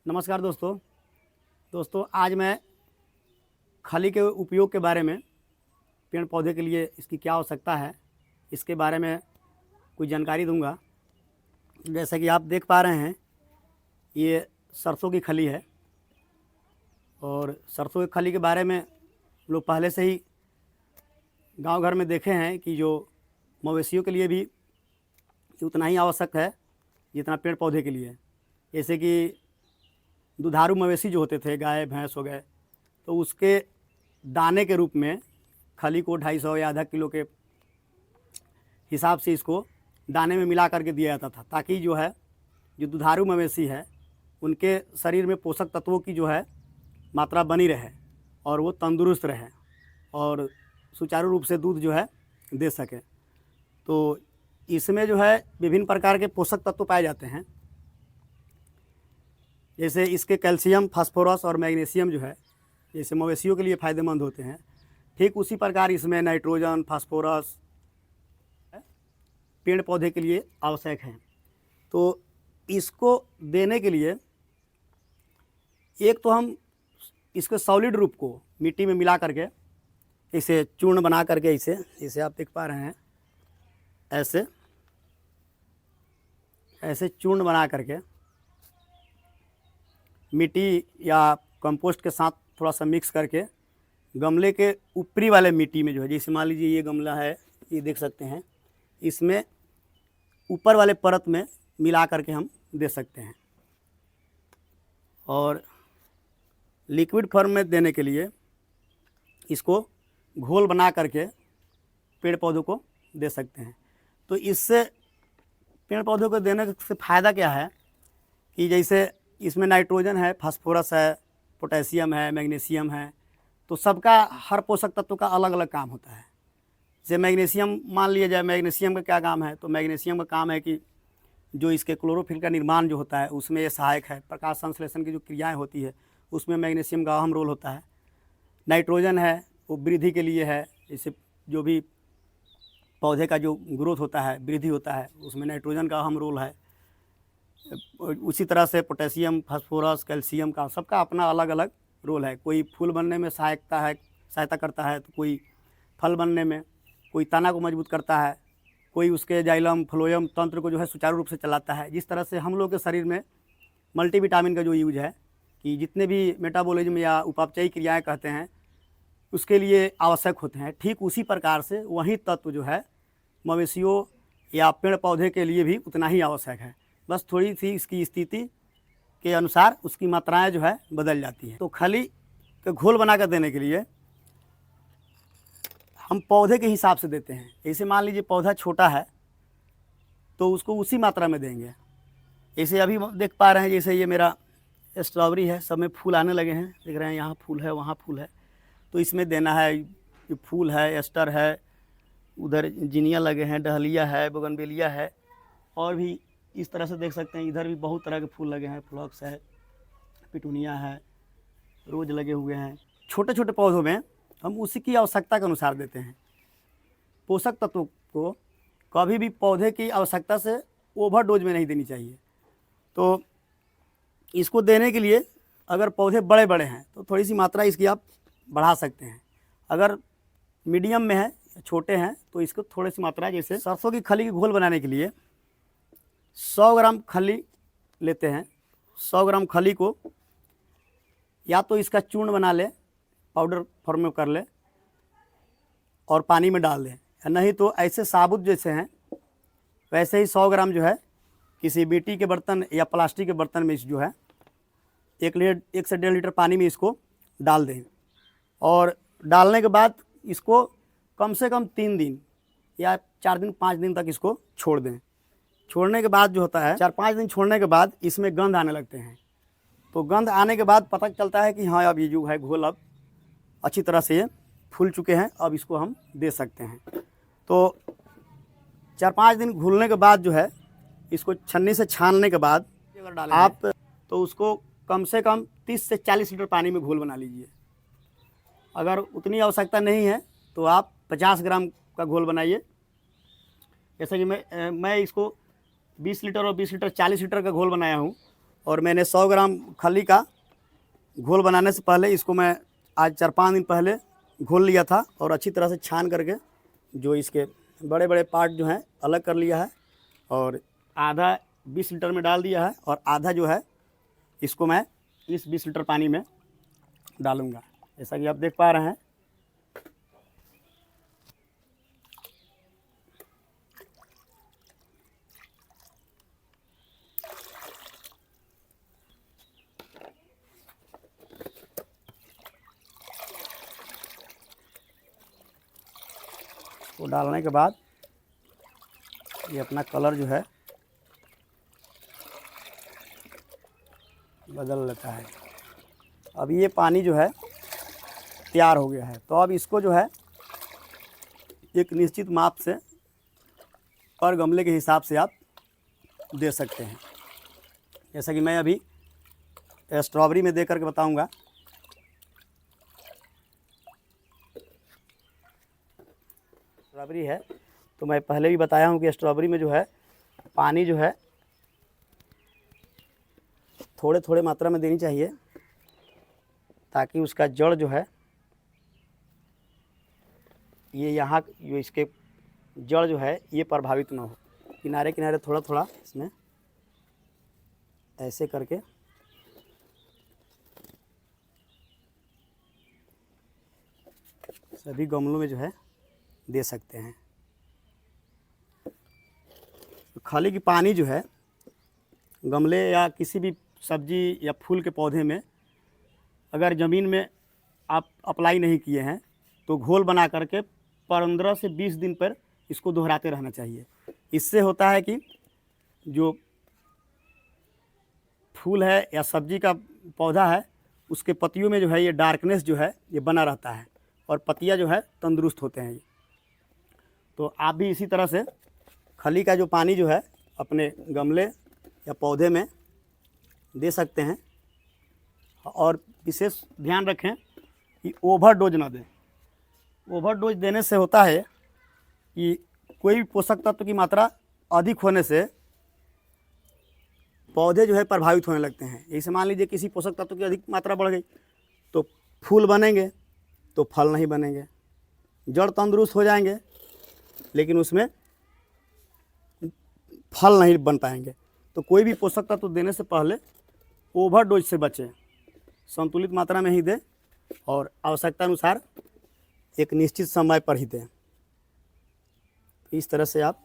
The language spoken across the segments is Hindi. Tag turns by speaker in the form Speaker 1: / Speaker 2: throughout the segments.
Speaker 1: नमस्कार दोस्तों आज मैं खली के उपयोग के बारे में, पेड़ पौधे के लिए इसकी क्या आवश्यकता है, इसके बारे में कुछ जानकारी दूंगा। जैसा कि आप देख पा रहे हैं, ये सरसों की खली है और सरसों की खली के बारे में लोग पहले से ही गांव घर में देखे हैं कि जो मवेशियों के लिए भी उतना ही आवश्यक है जितना पेड़ पौधे के लिए। जैसे कि दुधारू मवेशी जो होते थे, गाय भैंस हो गए, तो उसके दाने के रूप में खली को 250 या आधा किलो के हिसाब से इसको दाने में मिला करके दिया जाता था, ताकि जो दुधारू मवेशी है उनके शरीर में पोषक तत्वों की मात्रा बनी रहे और वो तंदुरुस्त रहे और सुचारू रूप से दूध दे सके। तो इसमें विभिन्न प्रकार के पोषक तत्व पाए जाते हैं। जैसे इसके कैल्शियम, फास्फोरस और मैग्नीशियम जैसे मवेशियों के लिए फ़ायदेमंद होते हैं, ठीक उसी प्रकार इसमें नाइट्रोजन, फास्फोरस पेड़ पौधे के लिए आवश्यक हैं। तो इसको देने के लिए एक तो हम इसके सॉलिड रूप को मिट्टी में मिला करके इसे चूर्ण बना करके इसे आप देख पा रहे हैं, ऐसे चूर्ण बना करके मिट्टी या कंपोस्ट के साथ थोड़ा सा मिक्स करके गमले के ऊपरी वाले मिट्टी में जैसे मान लीजिए ये गमला है, ये देख सकते हैं, इसमें ऊपर वाले परत में मिला करके हम दे सकते हैं। और लिक्विड फॉर्म में देने के लिए इसको घोल बना करके पेड़ पौधों को दे सकते हैं। तो इससे पेड़ पौधों को देने से फ़ायदा क्या है कि जैसे इसमें नाइट्रोजन है, फास्फोरस है, पोटेशियम है, मैग्नीशियम है, तो सबका हर पोषक तत्व का अलग अलग काम होता है। जैसे मैग्नीशियम मान लिया जाए, मैग्नीशियम का क्या काम है, तो मैग्नीशियम का काम है कि जो इसके क्लोरोफिल का निर्माण जो होता है उसमें ये सहायक है। प्रकाश संश्लेषण की जो क्रियाएं होती है उसमें मैग्नीशियम का अहम रोल होता है। नाइट्रोजन है, वो वृद्धि के लिए है, जैसे जो भी पौधे का जो ग्रोथ होता है, वृद्धि होता है, उसमें नाइट्रोजन का अहम रोल है। उसी तरह से पोटेशियम, फास्फोरस, कैल्शियम का सबका अपना अलग अलग रोल है। कोई फूल बनने में सहायता करता है, तो कोई फल बनने में, कोई तना को मजबूत करता है, कोई उसके जाइलम फ्लोएम तंत्र को सुचारू रूप से चलाता है। जिस तरह से हम लोग के शरीर में मल्टीविटामिन का जो यूज है कि जितने भी मेटाबॉलिज्म या उपापचयी क्रियाएँ कहते हैं उसके लिए आवश्यक होते हैं, ठीक उसी प्रकार से वही तत्व मवेशियों या पेड़ पौधे के लिए भी उतना ही आवश्यक है। बस थोड़ी सी इसकी स्थिति के अनुसार उसकी मात्राएं बदल जाती हैं। तो खली के घोल बना कर देने के लिए हम पौधे के हिसाब से देते हैं। जैसे मान लीजिए पौधा छोटा है तो उसको उसी मात्रा में देंगे। जैसे अभी देख पा रहे हैं, जैसे ये मेरा स्ट्रॉबेरी है, सब में फूल आने लगे हैं, देख रहे हैं, यहाँ फूल है, वहाँ फूल है, तो इसमें देना है। ये फूल है, एस्टर है, उधर जिनिया लगे हैं, डहलिया है, बोगनवेलिया है, और भी इस तरह से देख सकते हैं इधर भी बहुत तरह के फूल लगे हैं, फ्लॉक्स है, पिटूनिया है, रोज लगे हुए हैं। छोटे छोटे पौधों में हम उसी की आवश्यकता के अनुसार देते हैं। पोषक तत्वों को कभी भी पौधे की आवश्यकता से ओवरडोज में नहीं देनी चाहिए। तो इसको देने के लिए अगर पौधे बड़े बड़े हैं तो थोड़ी सी मात्रा इसकी आप बढ़ा सकते हैं। अगर मीडियम में है, छोटे हैं, तो इसको थोड़ी सी मात्रा, जैसे सरसों की खली की घोल बनाने के लिए 100 ग्राम खली लेते हैं। 100 ग्राम खली को या तो इसका चूर्ण बना ले, पाउडर फॉर्म में कर ले और पानी में डाल दें, या नहीं तो ऐसे साबुत जैसे हैं वैसे ही 100 ग्राम किसी मिट्टी के बर्तन या प्लास्टिक के बर्तन में 1 से 1.5 लीटर पानी में इसको डाल दें। और डालने के बाद इसको कम से कम 3 दिन या 4 दिन 5 दिन तक इसको छोड़ दें। छोड़ने के बाद जो होता है, 4-5 दिन छोड़ने के बाद इसमें गंध आने लगते हैं। तो गंध आने के बाद पता चलता है कि हाँ, अब ये जो है घोल अब अच्छी तरह से ये फूल चुके हैं, अब इसको हम दे सकते हैं। तो 4-5 दिन घुलने के बाद इसको छन्नी से छानने के बाद अगर डालें आप, तो उसको कम से कम 30 से 40 लीटर पानी में घोल बना लीजिए। अगर उतनी आवश्यकता नहीं है तो आप 50 ग्राम का घोल बनाइए। जैसे कि मैं इसको 20 लीटर और 20 लीटर 40 लीटर का घोल बनाया हूँ, और मैंने 100 ग्राम खली का घोल बनाने से पहले इसको मैं आज 4-5 दिन पहले घोल लिया था और अच्छी तरह से छान करके जो इसके बड़े बड़े पार्ट जो हैं अलग कर लिया है और आधा 20 लीटर में डाल दिया है और आधा जो है इसको मैं इस 20 लीटर पानी में डालूँगा। जैसा कि आप देख पा रहे हैं तो डालने के बाद ये अपना कलर जो है बदल लेता है। अब ये पानी जो है तैयार हो गया है, तो अब इसको जो है एक निश्चित माप से पर गमले के हिसाब से आप दे सकते हैं। जैसा कि मैं अभी स्ट्रॉबेरी में दे करके बताऊंगा। स्ट्रॉबेरी है तो मैं पहले भी बताया हूं कि स्ट्रॉबेरी में जो है पानी जो है थोड़े थोड़े मात्रा में देनी चाहिए ताकि उसका जड़ जो है ये यहाँ जो इसके जड़ जो है ये प्रभावित ना हो। किनारे किनारे थोड़ा थोड़ा इसमें ऐसे करके सभी गमलों में जो है दे सकते हैं। तो खाली की पानी जो है गमले या किसी भी सब्जी या फूल के पौधे में अगर ज़मीन में आप अप्लाई नहीं किए हैं तो घोल बना करके 15 से 20 दिन पर इसको दोहराते रहना चाहिए। इससे होता है कि जो फूल है या सब्जी का पौधा है उसके पत्तियों में जो है ये डार्कनेस जो है ये बना रहता है और पत्तियां जो है तंदुरुस्त होते हैं। तो आप भी इसी तरह से खली का जो पानी जो है अपने गमले या पौधे में दे सकते हैं और विशेष ध्यान रखें कि ओवरडोज ना दें। ओवरडोज देने से होता है कि कोई भी पोषक तत्व की मात्रा अधिक होने से पौधे जो है प्रभावित होने लगते हैं। जैसे मान लीजिए किसी पोषक तत्व की अधिक मात्रा बढ़ गई तो फूल बनेंगे तो फल नहीं बनेंगे, जड़ तंदुरुस्त हो जाएंगे लेकिन उसमें फल नहीं बन पाएंगे। तो कोई भी पोषक तत्व देने से पहले ओवरडोज से बचें, संतुलित मात्रा में ही दें और आवश्यकता अनुसार एक निश्चित समय पर ही दें। इस तरह से आप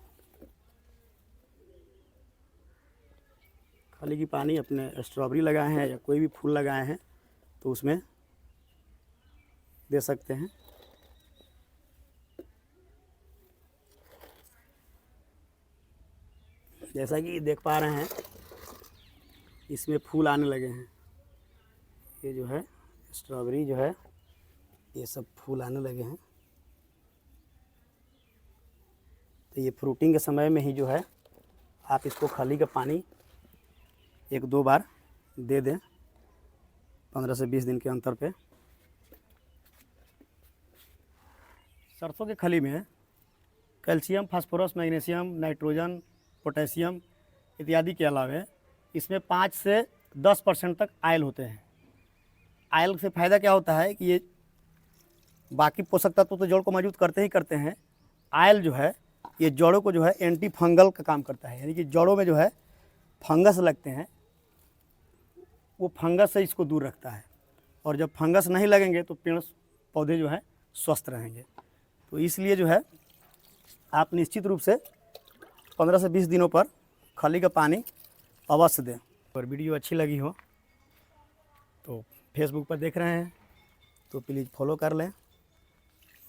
Speaker 1: खाली की पानी अपने स्ट्रॉबेरी लगाए हैं या कोई भी फूल लगाए हैं तो उसमें दे सकते हैं। जैसा कि देख पा रहे हैं इसमें फूल आने लगे हैं। ये जो है स्ट्रॉबेरी जो है ये सब फूल आने लगे हैं। तो ये फ्रूटिंग के समय में ही जो है आप इसको खली का पानी 1-2 बार दे दें 15 से 20 दिन के अंतर पे। सरसों के खली में calcium, phosphorus, magnesium, nitrogen, potassium इत्यादि के अलावा इसमें 5 से 10% तक आयल होते हैं। आयल से फ़ायदा क्या होता है कि ये बाकी पोषक तत्व तो जड़ को मजबूत करते ही करते हैं, आयल जो है ये जड़ों को जो है एंटी फंगल का काम करता है। यानी कि जड़ों में जो है फंगस लगते हैं वो फंगस से इसको दूर रखता है और जब फंगस नहीं लगेंगे तो पेड़ पौधे जो है स्वस्थ रहेंगे। तो इसलिए जो है आप निश्चित रूप से 15 से 20 दिनों पर खली का पानी अवश्य दें। और वीडियो अच्छी लगी हो तो फेसबुक पर देख रहे हैं तो प्लीज़ फॉलो कर लें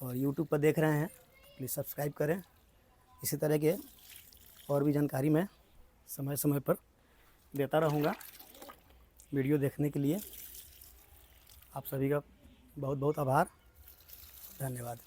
Speaker 1: और यूट्यूब पर देख रहे हैं तो प्लीज़ सब्सक्राइब करें। इसी तरह के और भी जानकारी मैं समय समय पर देता रहूँगा। वीडियो देखने के लिए आप सभी का बहुत बहुत आभार, धन्यवाद।